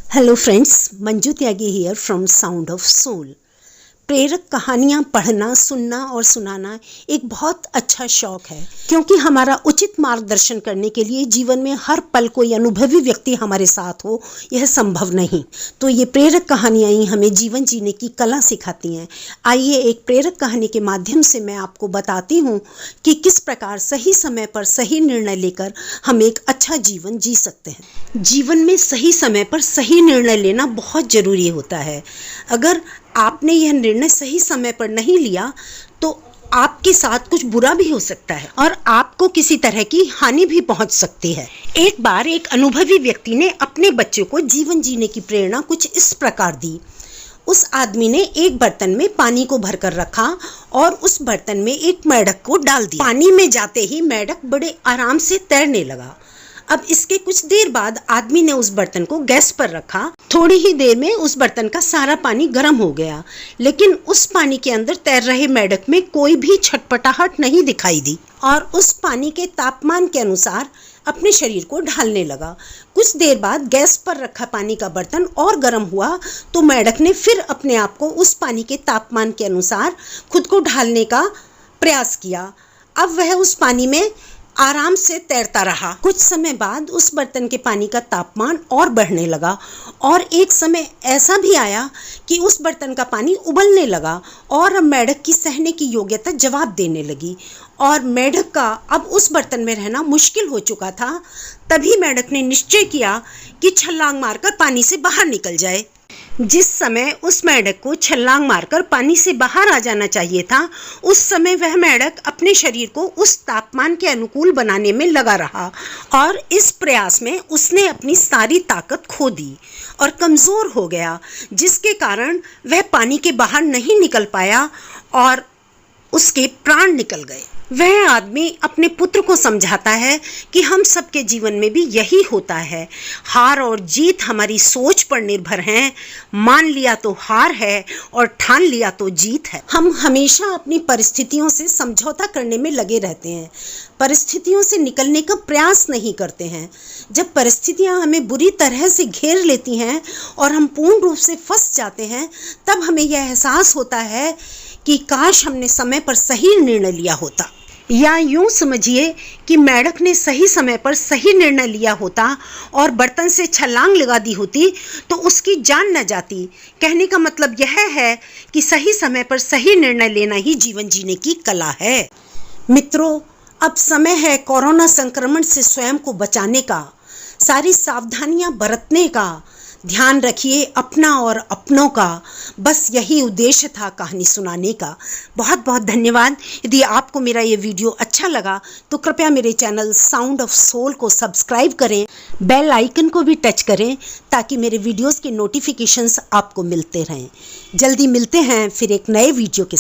Hello friends, Manju Tyagi here from sound of soul. प्रेरक कहानियाँ पढ़ना, सुनना और सुनाना एक बहुत अच्छा शौक है, क्योंकि हमारा उचित मार्गदर्शन करने के लिए जीवन में हर पल कोई अनुभवी व्यक्ति हमारे साथ हो, यह संभव नहीं। तो ये प्रेरक कहानियाँ ही हमें जीवन जीने की कला सिखाती हैं। आइए एक प्रेरक कहानी के माध्यम से मैं आपको बताती हूँ कि किस प्रकार सही समय पर सही निर्णय लेकर हम एक अच्छा जीवन जी सकते हैं। जीवन में सही समय पर सही निर्णय लेना बहुत ज़रूरी होता है। अगर आपने यह निर्णय सही समय पर नहीं लिया तो आपके साथ कुछ बुरा भी हो सकता है और आपको किसी तरह की हानि भी पहुंच सकती है। एक बार एक अनुभवी व्यक्ति ने अपने बच्चे को जीवन जीने की प्रेरणा कुछ इस प्रकार दी। उस आदमी ने एक बर्तन में पानी को भरकर रखा और उस बर्तन में एक मेंढक को डाल दिया। पानी में जाते ही मेंढक बड़े आराम से तैरने लगा। अब इसके कुछ देर बाद आदमी ने उस बर्तन को गैस पर रखा। थोड़ी ही देर में उस बर्तन का सारा पानी गर्म हो गया, लेकिन उस पानी के अंदर तैर रहे मेंढक में कोई भी छटपटाहट नहीं दिखाई दी और उस पानी के तापमान के अनुसार अपने शरीर को ढालने लगा। कुछ देर बाद गैस पर रखा पानी का बर्तन और गर्म हुआ तो मेंढक ने फिर अपने आप को उस पानी के तापमान के अनुसार खुद को ढालने का प्रयास किया। अब वह उस पानी में आराम से तैरता रहा। कुछ समय बाद उस बर्तन के पानी का तापमान और बढ़ने लगा और एक समय ऐसा भी आया कि उस बर्तन का पानी उबलने लगा और अब मेंढक की सहने की योग्यता जवाब देने लगी और मेंढक का अब उस बर्तन में रहना मुश्किल हो चुका था। तभी मेंढक ने निश्चय किया कि छलांग मारकर पानी से बाहर निकल जाए। जिस समय उस मेंढक को छलांग मारकर पानी से बाहर आ जाना चाहिए था, उस समय वह मेंढक अपने शरीर को उस तापमान के अनुकूल बनाने में लगा रहा और इस प्रयास में उसने अपनी सारी ताकत खो दी और कमज़ोर हो गया, जिसके कारण वह पानी के बाहर नहीं निकल पाया और उसके प्राण निकल गए। वह आदमी अपने पुत्र को समझाता है कि हम सबके जीवन में भी यही होता है। हार और जीत हमारी सोच पर निर्भर है। मान लिया तो हार है और ठान लिया तो जीत है। हम हमेशा अपनी परिस्थितियों से समझौता करने में लगे रहते हैं, परिस्थितियों से निकलने का प्रयास नहीं करते हैं। जब परिस्थितियां हमें बुरी तरह से घेर लेती हैं और हम पूर्ण रूप से फंस जाते हैं, तब हमें यह एहसास होता है कि काश हमने समय पर सही निर्णय लिया होता। या यूं समझिए कि मेंढक ने सही समय पर सही निर्णय लिया होता और बर्तन से छलांग लगा दी होती तो उसकी जान न जाती। कहने का मतलब यह है कि सही समय पर सही निर्णय लेना ही जीवन जीने की कला है। मित्रों, अब समय है कोरोना संक्रमण से स्वयं को बचाने का, सारी सावधानियां बरतने का। ध्यान रखिए अपना और अपनों का। बस यही उद्देश्य था कहानी सुनाने का। बहुत बहुत धन्यवाद। यदि आपको मेरा ये वीडियो अच्छा लगा तो कृपया मेरे चैनल साउंड ऑफ सोल को सब्सक्राइब करें, बेल आइकन को भी टच करें ताकि मेरे वीडियोस के नोटिफिकेशंस आपको मिलते रहें। जल्दी मिलते हैं फिर एक नए वीडियो के